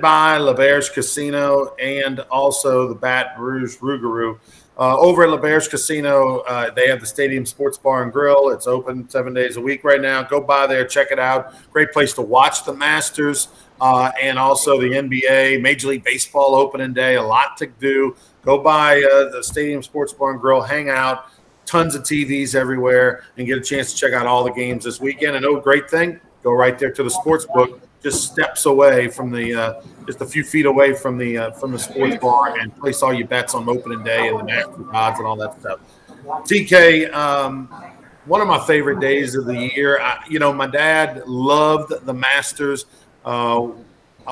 by LeBear's Casino and also the Baton Rouge Rougarou. Over at LeBear's Casino, they have the Stadium Sports Bar and Grill. It's open 7 days a week right now. Go by there, check it out. Great place to watch the Masters and also the NBA, Major League Baseball opening day. A lot to do. Go by the Stadium Sports Bar and Grill, hang out. Tons of TVs everywhere, and get a chance to check out all the games this weekend. And great thing, go right there to the sports book, just steps away from the, just a few feet away from the sports bar, and place all your bets on opening day and the Masters odds and all that stuff. TK, one of my favorite days of the year. My dad loved the Masters. I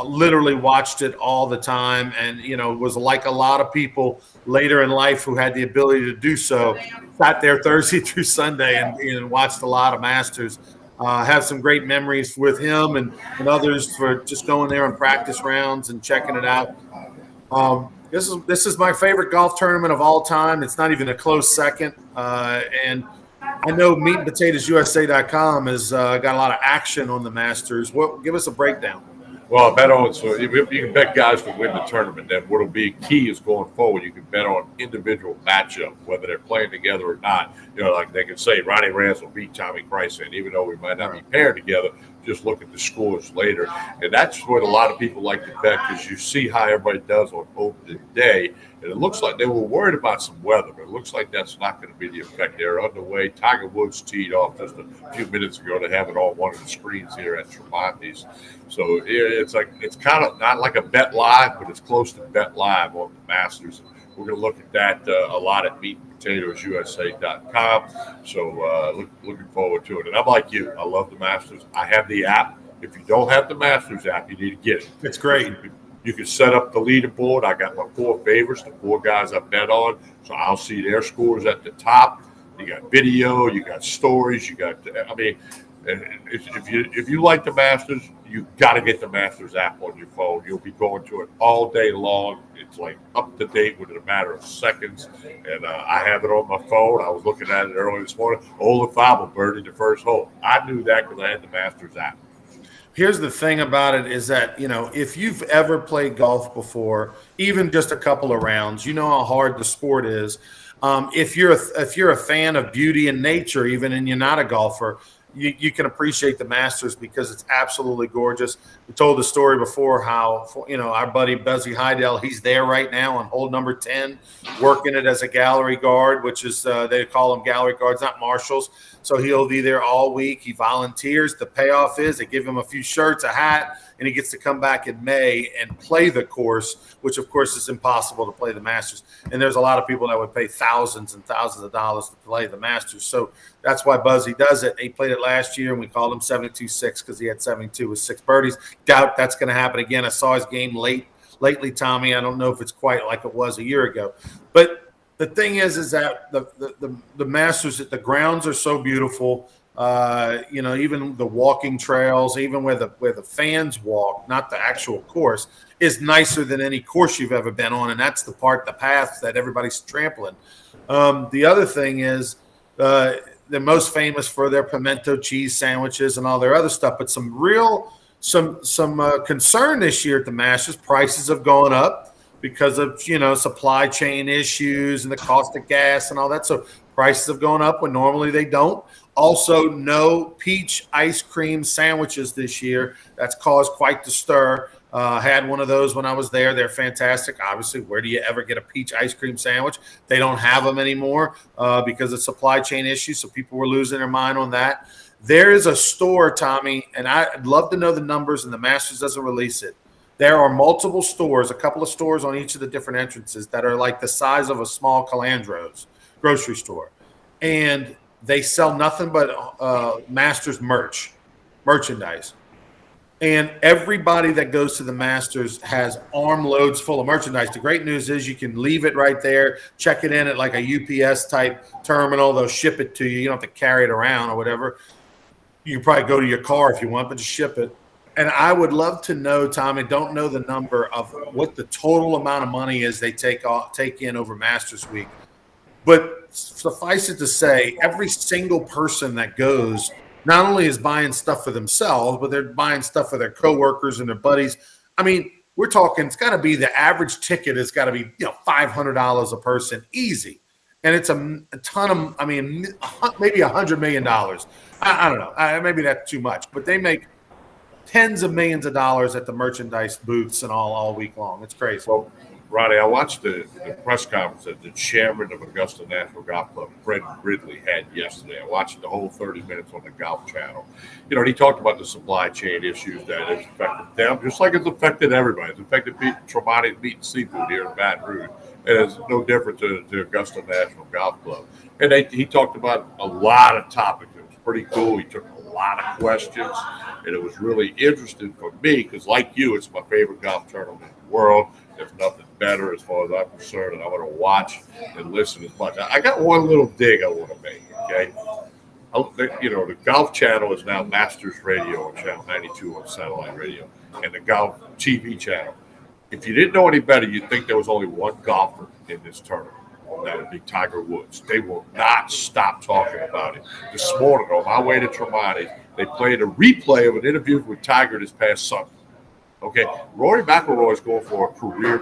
literally watched it all the time, and was like a lot of people later in life who had the ability to do so. Sat there Thursday through Sunday and watched a lot of Masters. Have some great memories with him and others for just going there on practice rounds and checking it out. This is my favorite golf tournament of all time. It's not even a close second. And I know meatandpotatoesusa.com has got a lot of action on the Masters. Give us a breakdown. Well, bet on you can bet guys to win the tournament. Then what'll be key is going forward. You can bet on individual matchup, whether they're playing together or not. Like they can say Ronnie Rance will beat Tommy Price, and even though we might not be paired together, just look at the scores later. And that's what a lot of people like to bet, because you see how everybody does on opening day. And it looks like they were worried about some weather, but it looks like that's not going to be the effect. They're underway. Tiger Woods teed off just a few minutes ago. They have it on one of the screens here at Tremonti's. So it's kind of not like a bet live, but it's close to bet live on the Masters. We're going to look at that a lot at meatandpotatoesusa.com. So looking forward to it. And I'm like you. I love the Masters. I have the app. If you don't have the Masters app, you need to get it. It's great. You can set up the leaderboard. I got my 4 favorites, the 4 guys I bet on. So I'll see their scores at the top. You got video, you got stories, if you like the Masters, you got to get the Masters app on your phone. You'll be going to it all day long. It's like up to date within a matter of seconds. And I have it on my phone. I was looking at it earlier this morning. Olafable birdied the first hole. I knew that because I had the Masters app. Here's the thing about it is that, if you've ever played golf before, even just a couple of rounds, you know how hard the sport is. If you're a fan of beauty and nature, even and you're not a golfer, you can appreciate the Masters because it's absolutely gorgeous. We told the story before how, our buddy Buzzy Heidel, he's there right now on hole number 10, working it as a gallery guard, which is, they call them gallery guards, not marshals. So he'll be there all week. He volunteers. The payoff is they give him a few shirts, a hat, and he gets to come back in May and play the course, which, of course, is impossible to play the Masters. And there's a lot of people that would pay thousands and thousands of dollars to play the Masters. So that's why Buzzy does it. He played it last year, and we called him 72-6 because he had 72 with 6 birdies. Doubt that's going to happen again. I saw his game lately, Tommy. I don't know if it's quite like it was a year ago. But the thing is that the Masters, the grounds are so beautiful. Even the walking trails, even where the fans walk, not the actual course, is nicer than any course you've ever been on, and that's the paths that everybody's trampling. The other thing is they're most famous for their pimento cheese sandwiches and all their other stuff, but some concern this year at the Masters. Prices have gone up because of supply chain issues and the cost of gas and all that. So prices have gone up when normally they don't. Also, no peach ice cream sandwiches this year. That's caused quite the stir. Had one of those when I was there. They're fantastic. Obviously, where do you ever get a peach ice cream sandwich? They don't have them anymore because of supply chain issues. So people were losing their mind on that. There is a store, Tommy, and I'd love to know the numbers, and the Masters doesn't release it. There are multiple stores, a couple of stores on each of the different entrances that are like the size of a small Calandro's grocery store. And they sell nothing but Masters merchandise. And everybody that goes to the Masters has armloads full of merchandise. The great news is you can leave it right there, check it in at like a UPS type terminal. They'll ship it to you. You don't have to carry it around or whatever. You can probably go to your car if you want, but just ship it. And I would love to know, Tommy, don't know the number of what the total amount of money is they take in over Masters Week. But suffice it to say, every single person that goes not only is buying stuff for themselves, but they're buying stuff for their coworkers and their buddies. I mean, we're talking it's got to be the average ticket has got to be $500 a person, easy, and it's a ton of maybe $100 million. I don't know, maybe that's too much, but they make tens of millions of dollars at the merchandise booths and all week long. It's crazy. Well, Ronnie, I watched the press conference that the chairman of Augusta National Golf Club, Fred Ridley, had yesterday. I watched the whole 30 minutes on the Golf Channel. And he talked about the supply chain issues that has affected them, just like it's affected everybody. It's affected Tremonti's Meat and Seafood here in Baton Rouge. And it's no different to Augusta National Golf Club. And he talked about a lot of topics. It was pretty cool. He took a lot of questions. And it was really interesting for me because, like you, it's my favorite golf tournament in the world. There's nothing better as far as I'm concerned, and I want to watch and listen as much. I got one little dig I want to make, okay? The Golf Channel is now Masters Radio on Channel 92 on satellite radio, and the Golf TV channel. If you didn't know any better, you'd think there was only one golfer in this tournament. That would be Tiger Woods. They will not stop talking about it. This morning, on my way to Tremonti, they played a replay of an interview with Tiger this past Sunday. Okay, Rory McIlroy is going for a career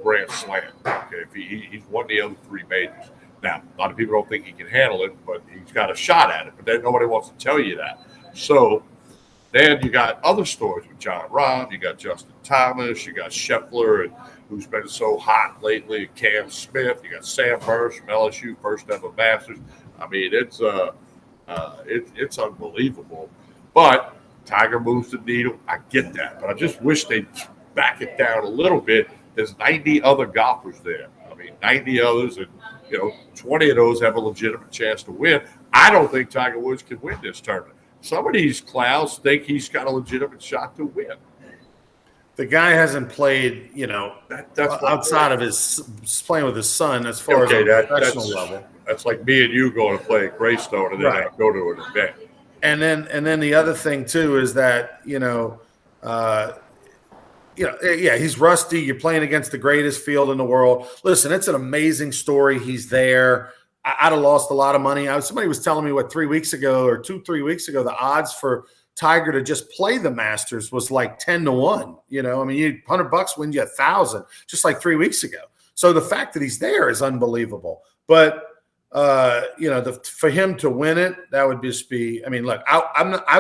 grand slam. Okay, if he's won the other three majors. Now, a lot of people don't think he can handle it, but he's got a shot at it. But then nobody wants to tell you that. So then you got other stories with John Rahm. You got Justin Thomas. You got Scheffler, who's been so hot lately. Cam Smith. You got Sam Burns from LSU, first ever Masters. I mean, it's unbelievable. But Tiger moves the needle. I get that, but I just wish they'd back it down a little bit. There's 90 other golfers there. 90 others, and 20 of those have a legitimate chance to win. I don't think Tiger Woods can win this tournament. Some of these clowns think he's got a legitimate shot to win. The guy hasn't played, that's outside of his playing with his son as far as a professional level. That's like me and you going to play at Greystone and then I go to an event. And then the other thing too is that he's rusty. You're playing against the greatest field in the world. Listen, it's an amazing story. He's there. I'd have lost a lot of money. Somebody was telling me 3 weeks ago or 2-3 weeks ago, the odds for Tiger to just play the Masters was like 10-1. $100 wins you 1,000, just like 3 weeks ago. So the fact that he's there is unbelievable. But for him to win it, that would just be. Look, I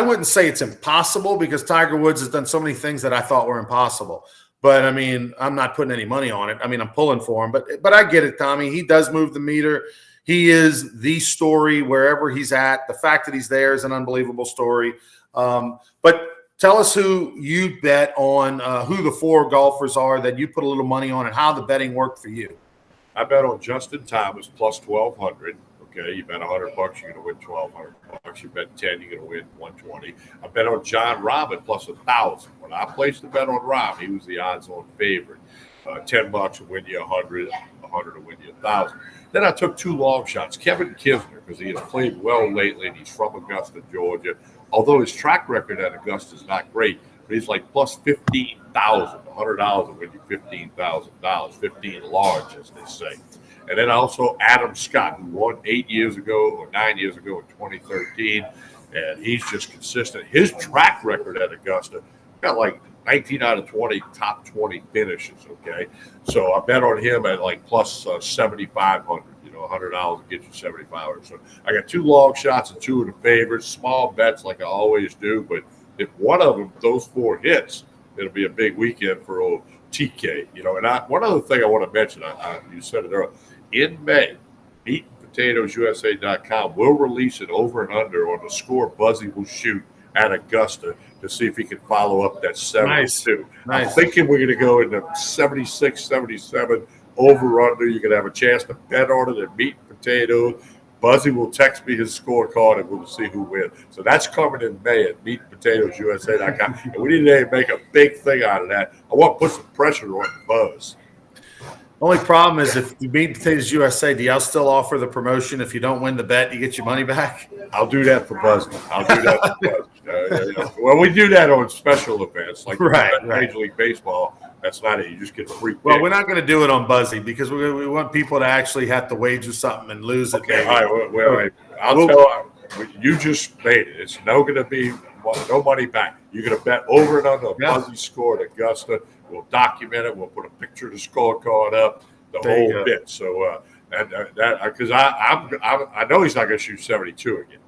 wouldn't say it's impossible because Tiger Woods has done so many things that I thought were impossible. But I'm not putting any money on it. I'm pulling for him. But I get it, Tommy. He does move the meter. He is the story wherever he's at. The fact that he's there is an unbelievable story. But tell us who you bet on, who the four golfers are that you put a little money on, and how the betting worked for you. I bet on Justin Thomas plus 1,200. Okay, you bet $100, you're going to win $1,200. You bet 10, you're going to win 120. I bet on John Rahm plus 1,000. When I placed the bet on Rahm, he was the odds-on favorite. $10 will win you 100, 100 will win you 1,000. Then I took two long shots. Kevin Kisner, because he has played well lately, and he's from Augusta, Georgia. Although his track record at Augusta is not great, but he's like plus 15,000. $100 will win you $15,000. 15 large, as they say. And then also Adam Scott, who won 8 years ago or 9 years ago in 2013, and he's just consistent. His track record at Augusta got like 19 out of 20 top 20 finishes. Okay, so I bet on him at like plus 7,500. $100 will get you 7,500. So I got two long shots and two of the favorites, small bets like I always do. But if one of them, those four hits, it'll be a big weekend for old TK. And one other thing I want to mention, you said it earlier. In May, meatandpotatoesusa.com will release an over and under on the score Buzzy will shoot at Augusta to see if he can follow up that 72. Nice. I'm thinking we're going to go into 76, 77 over under. You're going to have a chance to bet on it at Meat and Potatoes. Buzzy will text me his scorecard and we'll see who wins. So that's coming in May at meatandpotatoesusa.com. And we need to make a big thing out of that. I want to put some pressure on Buzz. Only problem is if you beat Potatoes USA, do y'all still offer the promotion? If you don't win the bet, you get your money back? I'll do that for Buzz. Well, we do that on special events like Major League Baseball. That's not it. You just get a free pick. Well, we're not going to do it on Buzzy because we want people to actually have to wager something and lose it. Okay, all right. You just made it. It's no going to be no money back. You're going to bet over and under a Fuzzy score at Augusta. We'll document it. We'll put a picture of the scorecard up, the whole bit. So that because I know he's not going to shoot 72 again.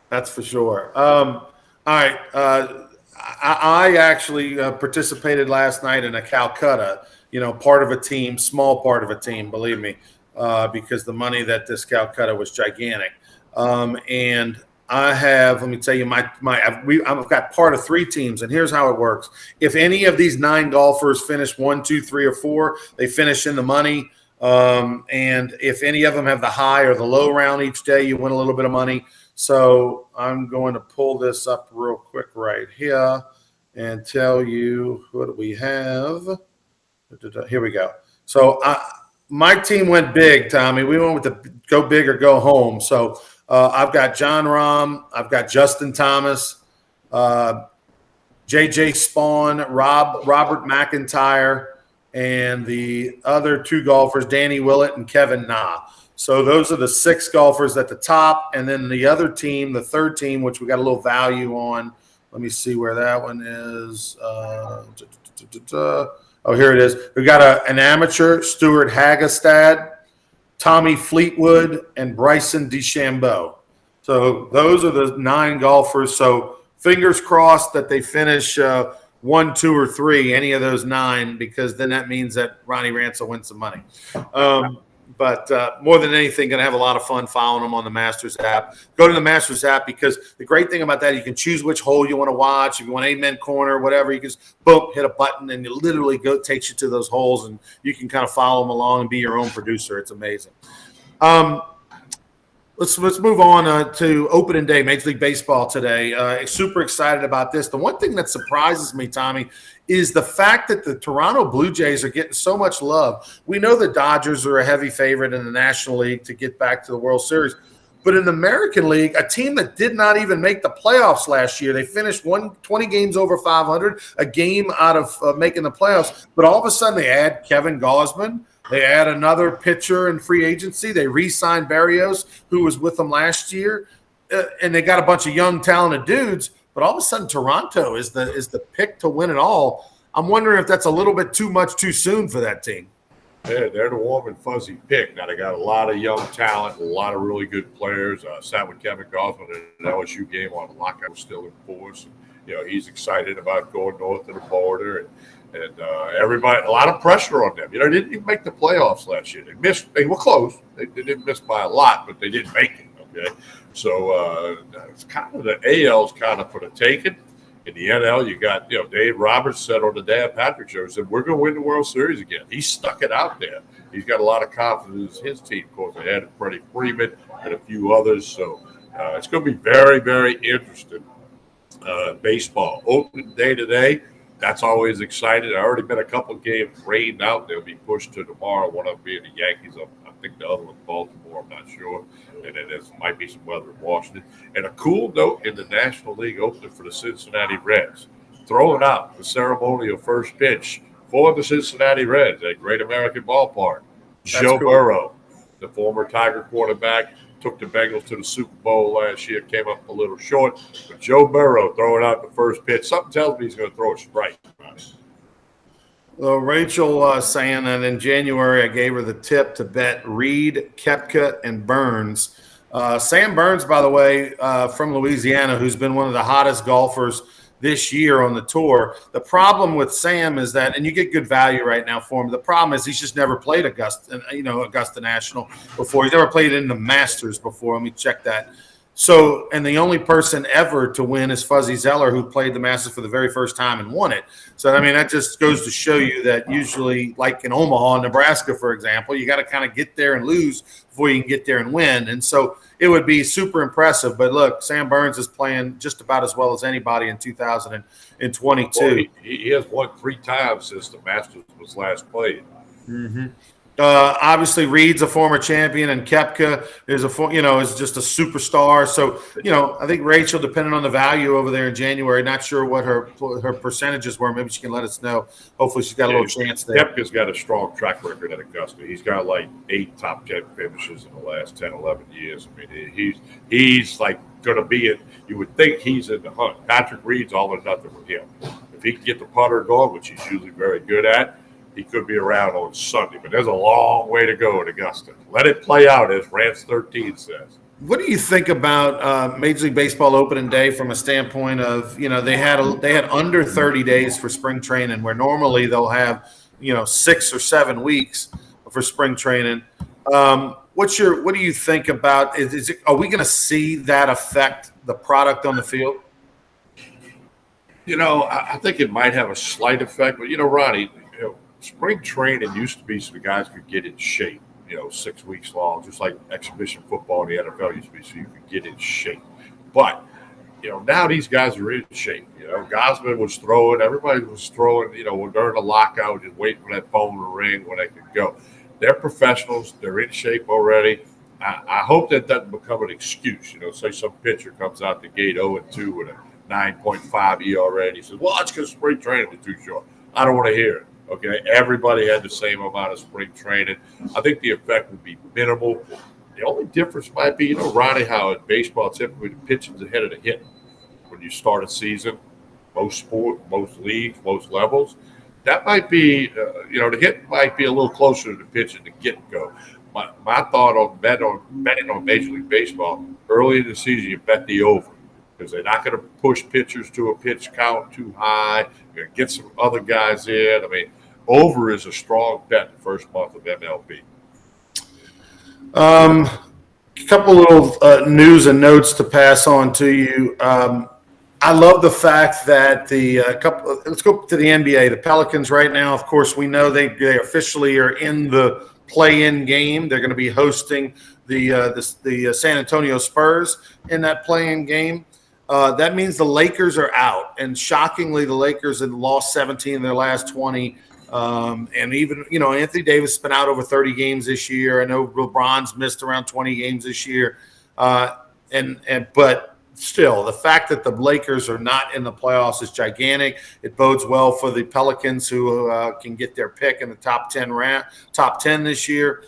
That's for sure. All right. I actually participated last night in a Calcutta, part of a team, small part of a team, believe me, because the money that this Calcutta was gigantic. And I have, let me tell you, I've got part of 3 teams, and here's how it works. If any of these 9 golfers finish 1, 2, 3, or 4, they finish in the money. And if any of them have the high or the low round each day, you win a little bit of money. So I'm going to pull this up real quick right here and tell you what do we have. Here we go. So my team went big, Tommy. We went with the go big or go home. So I've got John Rahm. I've got Justin Thomas, J.J. Spawn, Robert McIntyre, and the other 2 golfers, Danny Willett and Kevin Na. So those are the 6 golfers at the top. And then the other team, the 3rd team, which we got a little value on. Let me see where that one is. Oh, here it is. We got an amateur, Stuart Hagestad, Tommy Fleetwood, and Bryson DeChambeau. So those are the 9 golfers. So fingers crossed that they finish 1, 2, or 3, any of those 9, because then that means that Ronnie Ransel wins some money. But more than anything, going to have a lot of fun following them on the Masters app. Go to the Masters app because the great thing about that, you can choose which hole you want to watch. If you want Amen Corner, whatever, you just boom, hit a button, and it literally takes you to those holes, and you can kind of follow them along and be your own producer. It's amazing. Let's move on to opening day, Major League Baseball today. Super excited about this. The one thing that surprises me, Tommy, is the fact that the Toronto Blue Jays are getting so much love. We know the Dodgers are a heavy favorite in the National League to get back to the World Series. But in the American League, a team that did not even make the playoffs last year, they finished 20 games over 500, a game out of making the playoffs. But all of a sudden they add Kevin Gausman. They add another pitcher in free agency. They re-signed Barrios, who was with them last year. And they got a bunch of young, talented dudes. But all of a sudden, Toronto is the pick to win it all. I'm wondering if that's a little bit too much too soon for that team. Yeah, they're the warm and fuzzy pick. Now, they got a lot of young talent, a lot of really good players. Sat with Kevin Gausman in an LSU game on the lockout was still in force. He's excited about going north of the border. And everybody, a lot of pressure on them. They didn't even make the playoffs last year. They missed. They were close. They didn't miss by a lot, but they didn't make it. Okay, so it's kind of the AL's kind of for the taking. In the NL, you got Dave Roberts said on the Dan Patrick show, said we're going to win the World Series again. He stuck it out there. He's got a lot of confidence in his team. Of course, they had Freddie Freeman and a few others. So it's going to be very, very interesting. Baseball opening day today. That's always exciting. There already been a couple of games rained out. They'll be pushed to tomorrow. One of them being the Yankees. I think the other one's Baltimore. I'm not sure. And then there might be some weather in Washington. And a cool note in the National League opener for the Cincinnati Reds. Throwing out the ceremonial first pitch for the Cincinnati Reds at Great American Ballpark. Joe Burrow, the former Tiger quarterback, took the Bengals to the Super Bowl last year, came up a little short. But Joe Burrow throwing out the first pitch. Something tells me he's going to throw a strike. Well, Rachel saying that in January I gave her the tip to bet Reed, Koepka, and Burns. Sam Burns, by the way, from Louisiana, who's been one of the hottest golfers this year on the tour. The problem with Sam is that, and you get good value right now for him, the problem is he's just never played Augusta National before. He's never played in the Masters before. Let me check that. So, and the only person ever to win is Fuzzy Zeller, who played the Masters for the very first time and won it. So, I mean, that just goes to show you that usually, like in Omaha, Nebraska, for example, you got to kind of get there and lose before you can get there and win. And so it would be super impressive. But look, Sam Burns is playing just about as well as anybody in 2022. Well, he has won 3 times since the Masters was last played. Mm-hmm. Obviously, Reed's a former champion, and Koepka is is just a superstar. So, I think Rachel, depending on the value over there in January, not sure what her percentages were. Maybe she can let us know. Hopefully, she's got a little chance there. Koepka's got a strong track record at Augusta. He's got like 8 top 10 finishes in the last 10, 11 years. I mean, he's like going to be in. You would think he's in the hunt. Patrick Reed's all or nothing with him. If he can get the putter going, which he's usually very good at, he could be around on Sunday, but there's a long way to go at Augusta. Let it play out, as Rance 13 says. What do you think about Major League Baseball opening day from a standpoint of, they had under 30 days for spring training, where normally they'll have 6 or 7 weeks for spring training. What do you think about? Are we going to see that affect the product on the field? I think it might have a slight effect, but Ronnie. Spring training used to be so the guys could get in shape, 6 weeks long, just like exhibition football in the NFL used to be, so you could get in shape. But, now these guys are in shape. Gosman was throwing, everybody was throwing, during the lockout, just waiting for that phone to ring when they could go. They're professionals. They're in shape already. I hope that doesn't become an excuse. Say some pitcher comes out the gate 0-2 with a 9.5 ERA, and he says, well, that's because spring training was too short. I don't want to hear it. Okay, everybody had the same amount of spring training. I think the effect would be minimal. The only difference might be, Ronnie, how in baseball typically the pitching's ahead of the hitting when you start a season. Most leagues, most levels. That might be, the hit might be a little closer to the pitching to get-go. My thought on betting on Major League Baseball, early in the season, you bet the over. Because they're not going to push pitchers to a pitch count too high. You're going to get some other guys in. I mean, over is a strong bet the first month of MLB. A couple little news and notes to pass on to you. I love the fact that let's go to the NBA. The Pelicans right now, of course, we know they officially are in the play-in game. They're going to be hosting the San Antonio Spurs in that play-in game. That means the Lakers are out, and shockingly, the Lakers had lost 17 in their last 20. And even, Anthony Davis has been out over 30 games this year. I know LeBron's missed around 20 games this year. But still, the fact that the Lakers are not in the playoffs is gigantic. It bodes well for the Pelicans, who can get their pick in the top 10 this year.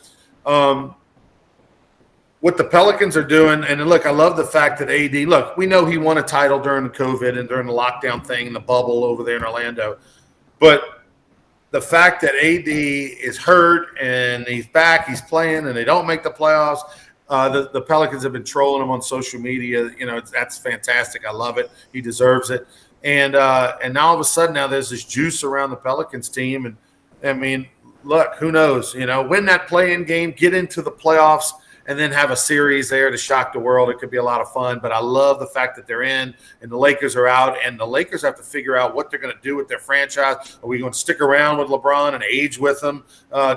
What the Pelicans are doing, and look, I love the fact that AD, look, we know he won a title during the COVID and during the lockdown thing and the bubble over there in Orlando. But the fact that AD is hurt and he's back, he's playing, and they don't make the playoffs, the Pelicans have been trolling him on social media. That's fantastic. I love it. He deserves it. And now all of a sudden, there's this juice around the Pelicans team. And, I mean, look, who knows? Win that play-in game, get into the playoffs, and then have a series there to shock the world. It could be a lot of fun. But I love the fact that they're in and the Lakers are out. And the Lakers have to figure out what they're going to do with their franchise. Are we going to stick around with LeBron and age with him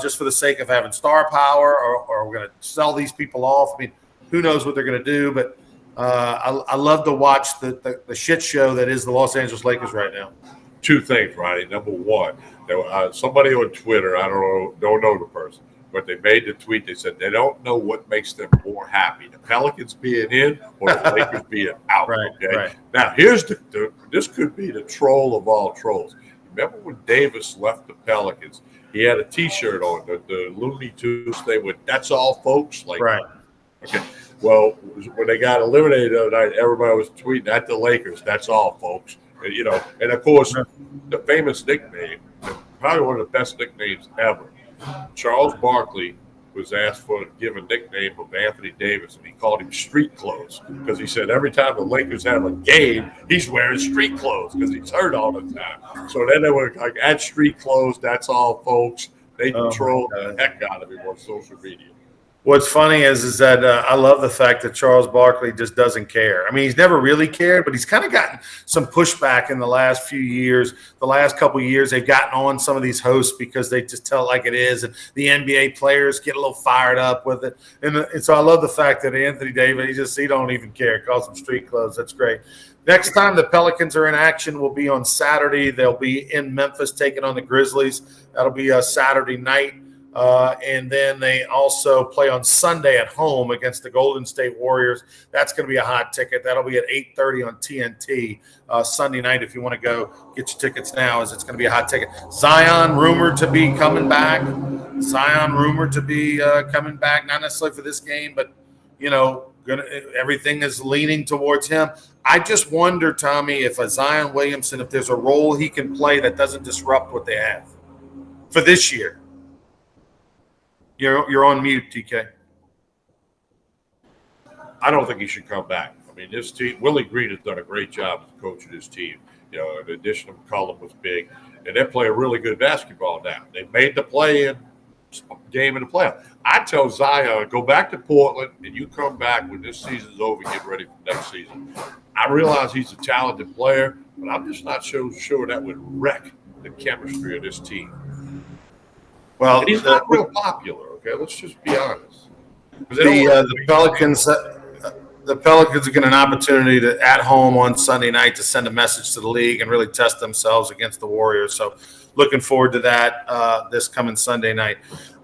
just for the sake of having star power? Or are we going to sell these people off? I mean, who knows what they're going to do. But I love to watch the shit show that is the Los Angeles Lakers right now. Two things, Ronnie. Number one, somebody on Twitter, I don't know the person, but they made the tweet. They said they don't know what makes them more happy: the Pelicans being in or the Lakers being out. Right, okay. Right. Now here's this could be the troll of all trolls. Remember when Davis left the Pelicans? He had a T-shirt on, the Looney Tunes thing with "That's all, folks." Like, right. Okay. Well, when they got eliminated the other night, everybody was tweeting at the Lakers. "That's all, folks." And of course, the famous nickname, probably one of the best nicknames ever. Charles Barkley was asked for to give a nickname of Anthony Davis, and he called him Street Clothes because he said every time the Lakers have a game, he's wearing street clothes because he's hurt all the time. So then they were like, at Street Clothes, that's all, folks. They control the heck out of him on social media. What's funny is that I love the fact that Charles Barkley just doesn't care. I mean, he's never really cared, but he's kind of gotten some pushback in the last few years. The last couple of years, they've gotten on some of these hosts because they just tell it like it is, and the NBA players get a little fired up with it. And so I love the fact that Anthony Davis, he don't even care. Calls them street clothes. That's great. Next time the Pelicans are in action will be on Saturday. They'll be in Memphis taking on the Grizzlies. That'll be a Saturday night. And then they also play on Sunday at home against the Golden State Warriors. That's going to be a hot ticket. That'll be at 8:30 on TNT Sunday night. If you want to go get your tickets now, as it's going to be a hot ticket. Zion rumored to be coming back. Coming back, not necessarily for this game, but everything is leaning towards him. I just wonder, Tommy, if a Zion Williamson, if there's a role he can play that doesn't disrupt what they have for this year. You're on mute, TK. I don't think he should come back. I mean, this team, Willie Green has done a great job as coach of this team. In addition to McCollum was big, and they play a really good basketball now. They made the play-in game in the playoff. I tell Zion, go back to Portland, and you come back when this season's over, get ready for next season. I realize he's a talented player, but I'm just not sure that would wreck the chemistry of this team. Well, and he's not real popular. Okay, let's just be honest. The Pelicans. The Pelicans get an opportunity to, at home on Sunday night, to send a message to the league and really test themselves against the Warriors. So, looking forward to that this coming Sunday night.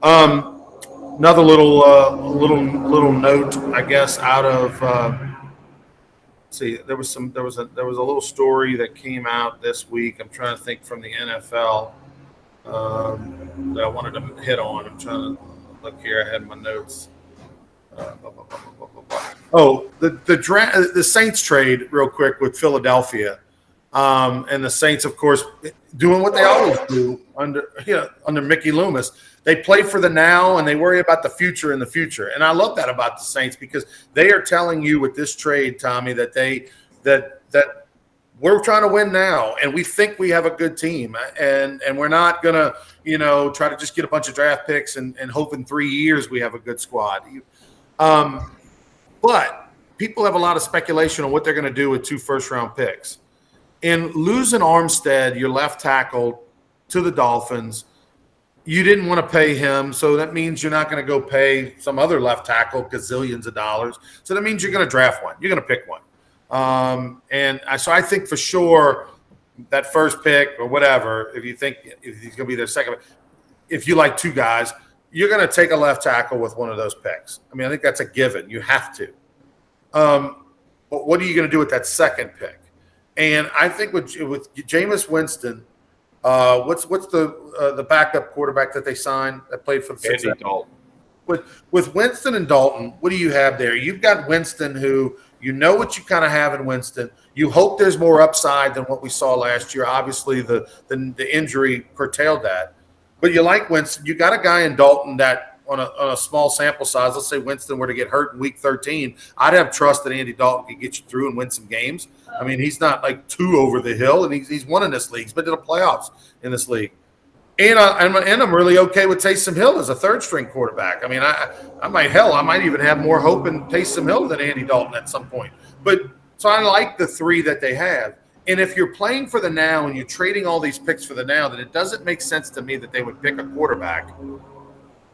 Another little note, I guess, out of. There was a little story that came out this week. I'm trying to think from the NFL that I wanted to hit on. I'm trying to look here. I had my notes. The Saints trade real quick with Philadelphia, and the Saints, of course, doing what they always do under Mickey Loomis. They play for the now and they worry about the future in the future. And I love that about the Saints, because they are telling you with this trade, Tommy, that that we're trying to win now, and we think we have a good team, and we're not gonna try to just get a bunch of draft picks and hope in 3 years we have a good squad. But people have a lot of speculation on what they're going to do with 2 first-round picks. And losing Armstead, your left tackle, to the Dolphins, you didn't want to pay him, so that means you're not going to go pay some other left tackle gazillions of dollars. So that means you're going to draft one. You're going to pick one. So I think for sure that first pick or whatever, if you think if he's going to be their second, if you like 2 guys, you're going to take a left tackle with one of those picks. I mean, I think that's a given. You have to. But what are you going to do with that second pick? And I think with Jameis Winston, what's the backup quarterback that they signed that played for the Andy Dalton. With Winston and Dalton, what do you have there? You've got Winston, who what you kind of have in Winston. You hope there's more upside than what we saw last year. Obviously, the injury curtailed that. But you like Winston. You got a guy in Dalton that on a small sample size, let's say Winston were to get hurt in week 13, I'd have trust that Andy Dalton could get you through and win some games. I mean, he's not like too over the hill, and he's won in this league. He's been to the playoffs in this league. And I'm really okay with Taysom Hill as a third-string quarterback. I mean, I might even have more hope in Taysom Hill than Andy Dalton at some point. But so I like the 3 that they have. And if you're playing for the now and you're trading all these picks for the now, then it doesn't make sense to me that they would pick a quarterback,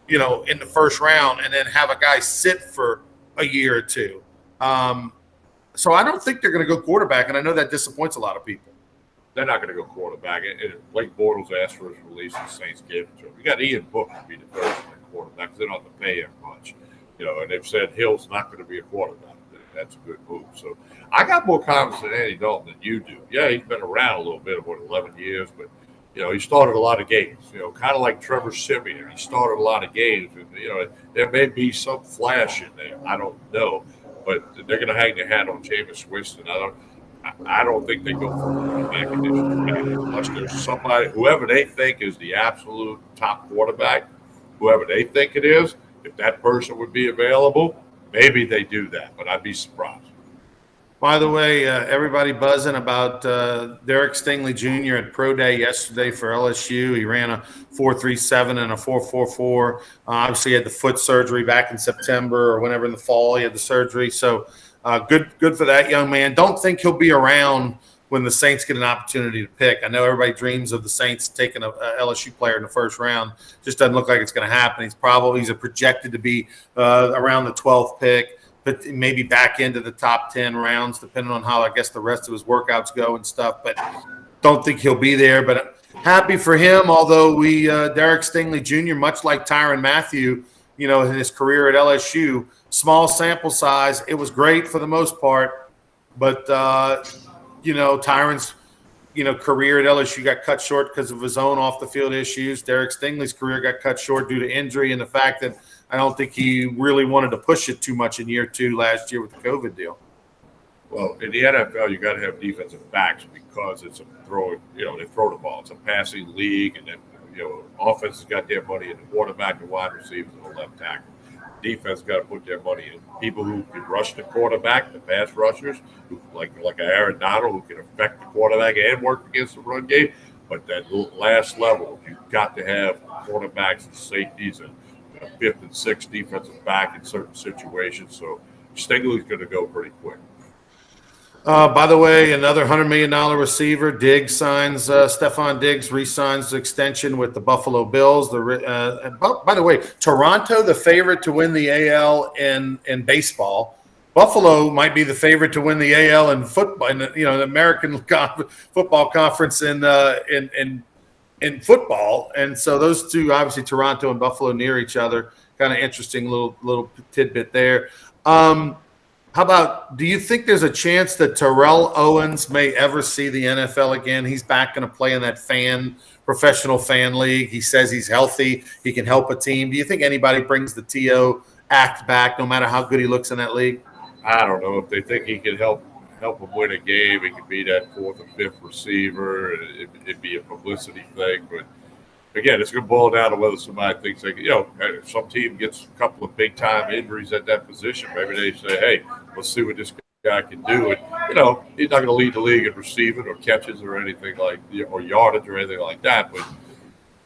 in the first round and then have a guy sit for a year or 2. So I don't think they're going to go quarterback, and I know that disappoints a lot of people. They're not going to go quarterback. And Blake Bortles asked for his release, and the Saints gave it to him. You got Ian Book to be the third-string quarterback because they don't have to pay him much. And they've said Hill's not going to be a quarterback. That's a good move. So I got more confidence in Andy Dalton than you do. Yeah, he's been around a little bit, 11 years, but he started a lot of games. Kind of like Trevor Siemian. He started a lot of games, and there may be some flash in there. I don't know, but they're going to hang their hat on Jameis Winston. I don't think they go for a running back in this draft unless there's somebody, whoever they think is the absolute top quarterback, whoever they think it is. If that person would be available, maybe they do that, but I'd be surprised. By the way, everybody buzzing about Derek Stingley Jr. at Pro Day yesterday for LSU. He ran a 4.37 and a 4.44. Obviously, he had the foot surgery back in September or whenever in the fall he had the surgery. So good for that young man. Don't think he'll be around when the Saints get an opportunity to pick. I know everybody dreams of the Saints taking a LSU player in the first round. Just doesn't look like it's going to happen. He's projected to be around the 12th pick, but maybe back into the top 10 rounds, depending on how, I guess, the rest of his workouts go and stuff. But don't think he'll be there. But happy for him. Although Derek Stingley Jr., much like Tyrann Mathieu, in his career at LSU, small sample size. It was great for the most part, but Tyrann's career at LSU got cut short because of his own off the field issues. Derek Stingley's career got cut short due to injury and the fact that I don't think he really wanted to push it too much in year 2 last year with the COVID deal. Well, in the NFL, you got to have defensive backs because it's a throwing, they throw the ball. It's a passing league, and then, offense has got their money in the quarterback, the wide receivers, and the left tackle. Defense got to put their money in people who can rush the quarterback, the pass rushers, who, like Aaron Donald, who can affect the quarterback and work against the run game. But that last level, you've got to have quarterbacks and safeties and fifth and sixth defensive back in certain situations. So Stingley's going to go pretty quick. By the way, another $100 million receiver, Diggs signs. Stephon Diggs re-signs the extension with the Buffalo Bills. By the way, Toronto, the favorite to win the AL in baseball. Buffalo might be the favorite to win the AL in football, the American Football Conference in football. And so those two, obviously, Toronto and Buffalo near each other. Kind of interesting little tidbit there. How about, do you think there's a chance that Terrell Owens may ever see the NFL again? He's back going to play in that professional fan league. He says he's healthy. He can help a team. Do you think anybody brings the TO act back, no matter how good he looks in that league? I don't know. If they think he can help them win a game, he could be that fourth or fifth receiver. It'd be a publicity thing. But, again, it's going to boil down to whether somebody thinks if some team gets a couple of big-time injuries at that position, maybe they say, hey, let's see what this guy can do. And, he's not going to lead the league in receiving or catches or anything or yardage or anything like that. But,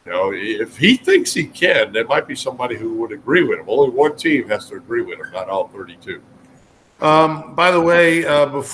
if he thinks he can, there might be somebody who would agree with him. Only one team has to agree with him, not all 32. By the way, a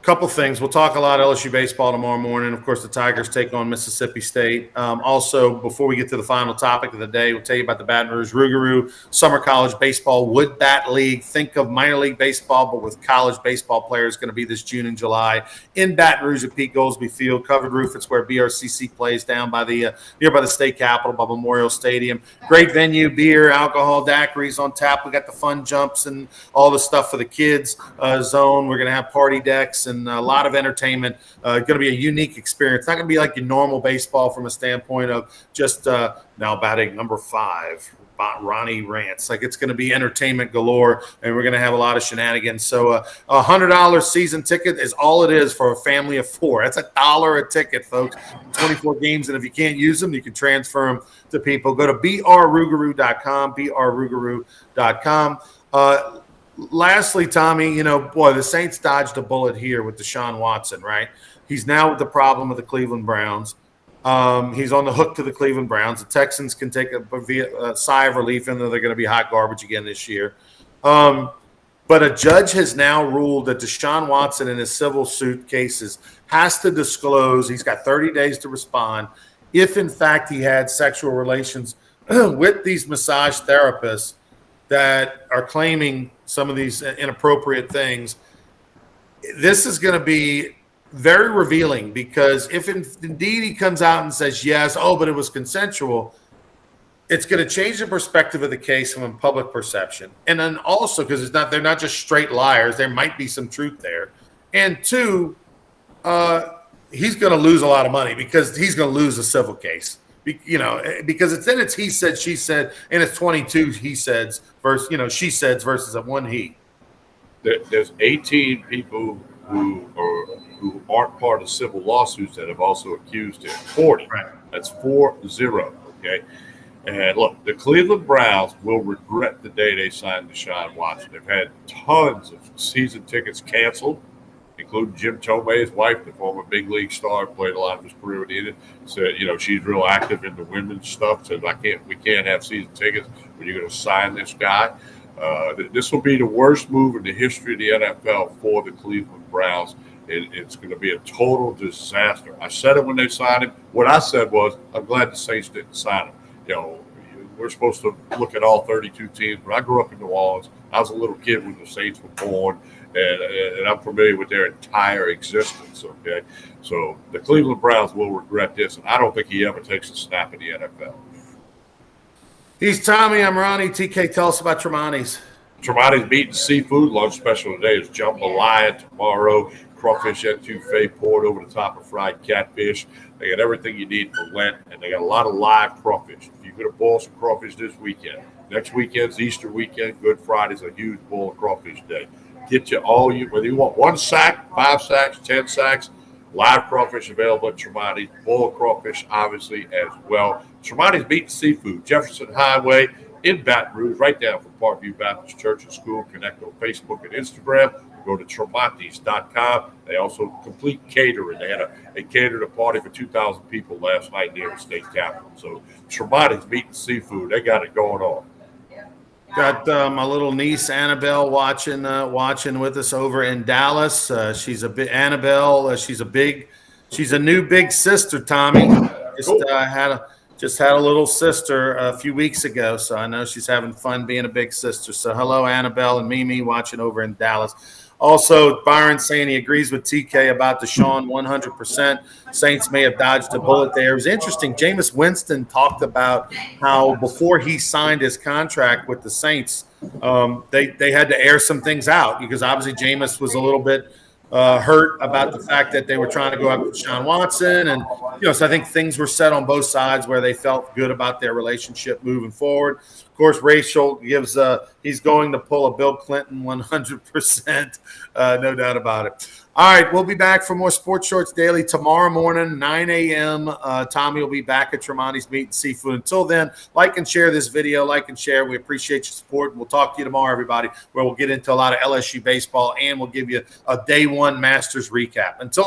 couple things. We'll talk a lot LSU baseball tomorrow morning. Of course, the Tigers take on Mississippi State. Also, before we get to the final topic of the day, we'll tell you about the Baton Rouge Rougarou Summer College Baseball Wood Bat League. Think of minor league baseball, but with college baseball players. Going to be this June and July in Baton Rouge at Pete Goolsby Field. Covered roof. It's where BRCC plays down by the nearby the state capitol, by Memorial Stadium. Great venue, beer, alcohol, daiquiris on tap. We got the fun jumps and all the stuff for the kids zone. We're going to have party decks and a lot of entertainment. Going to be a unique experience. It's not going to be like your normal baseball from a standpoint of just now batting number 5, Ronnie Rance. Like, it's going to be entertainment galore, and we're going to have a lot of shenanigans. So $100 season ticket is all it is for a family of 4. That's $1 a ticket, folks. 24 games, and if you can't use them, you can transfer them to people. Go to brrougarou.com, brrougarou.com. Lastly, Tommy, the Saints dodged a bullet here with Deshaun Watson, right? He's now with the problem of the Cleveland Browns. He's on the hook to the Cleveland Browns. The Texans can take a sigh of relief, even though they're going to be hot garbage again this year. But a judge has now ruled that Deshaun Watson in his civil suit cases has to disclose, he's got 30 days to respond, if in fact he had sexual relations with these massage therapists that are claiming some of these inappropriate things. This is going to be very revealing, because if indeed he comes out and says yes, but it was consensual, it's going to change the perspective of the case from public perception. And then also, because they're not just straight liars, there might be some truth there. And 2, he's going to lose a lot of money, because he's going to lose a civil case. Because it's he said, she said, and it's 22 he says versus, she says versus a one he. There's 18 people who aren't part of civil lawsuits that have also accused him. 40. Right. That's 4-0. Okay. And look, the Cleveland Browns will regret the day they signed Deshaun Watson. They've had tons of season tickets canceled, including Jim Tomei's wife, the former big league star, played a lot of his career with the Indians. Said, she's real active in the women's stuff. Said, we can't have season tickets when you're going to sign this guy. This will be the worst move in the history of the NFL for the Cleveland Browns. It's going to be a total disaster. I said it when they signed him. What I said was, I'm glad the Saints didn't sign him. We're supposed to look at all 32 teams. When I grew up in New Orleans, I was a little kid when the Saints were born. and I'm familiar with their entire existence. Okay, so the Cleveland Browns will regret this, and I don't think he ever takes a snap in the NFL. He's Tommy. I'm Ronnie. TK, tell us about Tremonti's. Tremonti's Meat and Seafood. Lunch special today is jambalaya. Tomorrow, crawfish etouffee poured over the top of fried catfish. They got everything you need for Lent, and they got a lot of live crawfish. If you're going to boil some crawfish this weekend, next weekend's Easter weekend, Good Friday's a huge boil of crawfish day. Get you all whether you want 1 sack, 5 sacks, 10 sacks, live crawfish available at Tremonti's. Boiled crawfish, obviously, as well. Tremonti's Meat and Seafood, Jefferson Highway in Baton Rouge, right down from Parkview Baptist Church and School. Connect on Facebook and Instagram. Go to Tremonti's.com. They also complete catering. They catered a party for 2,000 people last night near the state capitol. So Tremonti's Meat and Seafood, they got it going on. Got my little niece Annabelle watching with us over in Dallas. She's a bit Annabelle. She's a new big sister. Tommy just had a little sister a few weeks ago, so I know she's having fun being a big sister. So hello, Annabelle and Mimi watching over in Dallas. Also, Byron saying he agrees with TK about Deshaun 100%. Saints may have dodged a bullet there. It was interesting. Jameis Winston talked about how before he signed his contract with the Saints, they had to air some things out because obviously Jameis was a little bit hurt about the fact that they were trying to go after Deshaun Watson. And, so I think things were set on both sides where they felt good about their relationship moving forward. Of course, Rachel gives he's going to pull a Bill Clinton 100%, no doubt about it. All right, we'll be back for more Sports Shorts Daily tomorrow morning, 9 a.m. Tommy will be back at Tremonti's Meat and Seafood. Until then, like and share this video. Like and share. We appreciate your support. We'll talk to you tomorrow, everybody, where we'll get into a lot of LSU baseball and we'll give you a day one Masters recap. Until then.